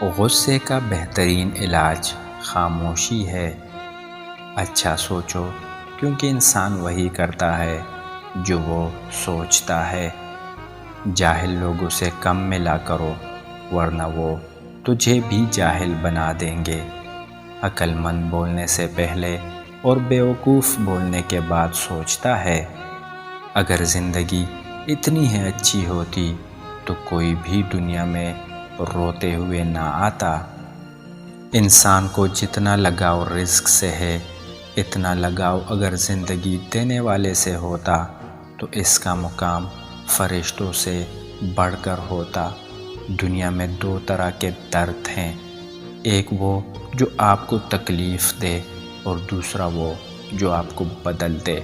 غصے کا بہترین علاج خاموشی ہے۔ اچھا سوچو، کیونکہ انسان وہی کرتا ہے جو وہ سوچتا ہے۔ جاہل لوگوں سے کم ملا کرو، ورنہ وہ تجھے بھی جاہل بنا دیں گے۔ عقل مند بولنے سے پہلے اور بیوقوف بولنے کے بعد سوچتا ہے۔ اگر زندگی اتنی ہی اچھی ہوتی تو کوئی بھی دنیا میں روتے ہوئے نہ آتا۔ انسان کو جتنا لگاؤ رزق سے ہے، اتنا لگاؤ اگر زندگی دینے والے سے ہوتا تو اس کا مقام فرشتوں سے بڑھ کر ہوتا۔ دنیا میں دو طرح کے درد ہیں، ایک وہ جو آپ کو تکلیف دے اور دوسرا وہ جو آپ کو بدل دے۔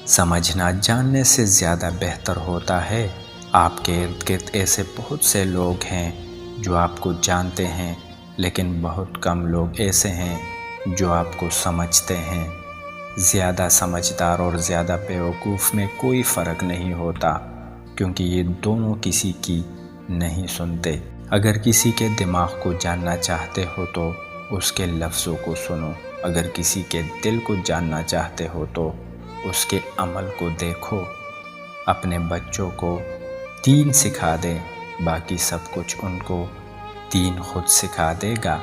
سمجھنا جاننے سے زیادہ بہتر ہوتا ہے۔ آپ کے ارد گرد ایسے بہت سے لوگ ہیں جو آپ کو جانتے ہیں، لیکن بہت کم لوگ ایسے ہیں جو آپ کو سمجھتے ہیں۔ زیادہ سمجھدار اور زیادہ بیوقوف میں کوئی فرق نہیں ہوتا، کیونکہ یہ دونوں کسی کی نہیں سنتے۔ اگر کسی کے دماغ کو جاننا چاہتے ہو تو اس کے لفظوں کو سنو، اگر کسی کے دل کو جاننا چاہتے ہو تو اس کے عمل کو دیکھو۔ اپنے بچوں کو دین سکھا دے، باقی سب کچھ ان کو دین خود سکھا دے گا۔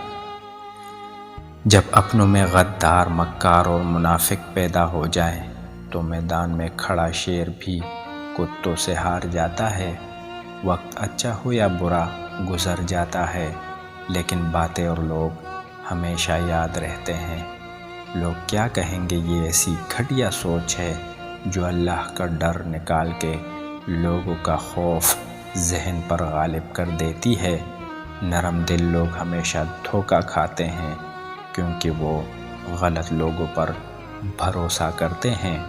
جب اپنوں میں غدار، مکار اور منافق پیدا ہو جائیں تو میدان میں کھڑا شیر بھی کتوں سے ہار جاتا ہے۔ وقت اچھا ہو یا برا گزر جاتا ہے، لیکن باتیں اور لوگ ہمیشہ یاد رہتے ہیں۔ لوگ کیا کہیں گے، یہ ایسی گھٹیا سوچ ہے جو اللہ کا ڈر نکال کے لوگوں کا خوف ذہن پر غالب کر دیتی ہے۔ نرم دل لوگ ہمیشہ دھوکہ کھاتے ہیں، کیونکہ وہ غلط لوگوں پر بھروسہ کرتے ہیں۔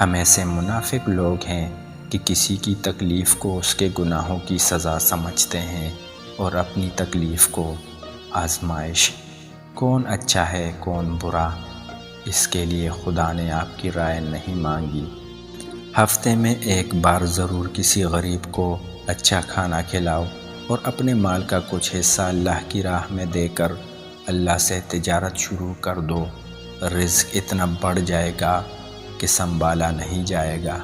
ہم ایسے منافق لوگ ہیں کہ کسی کی تکلیف کو اس کے گناہوں کی سزا سمجھتے ہیں اور اپنی تکلیف کو آزمائش۔ کون اچھا ہے کون برا، اس کے لیے خدا نے آپ کی رائے نہیں مانگی۔ ہفتے میں ایک بار ضرور کسی غریب کو اچھا کھانا کھلاؤ اور اپنے مال کا کچھ حصہ اللہ کی راہ میں دے کر اللہ سے تجارت شروع کر دو۔ رزق اتنا بڑھ جائے گا کہ سنبھالا نہیں جائے گا۔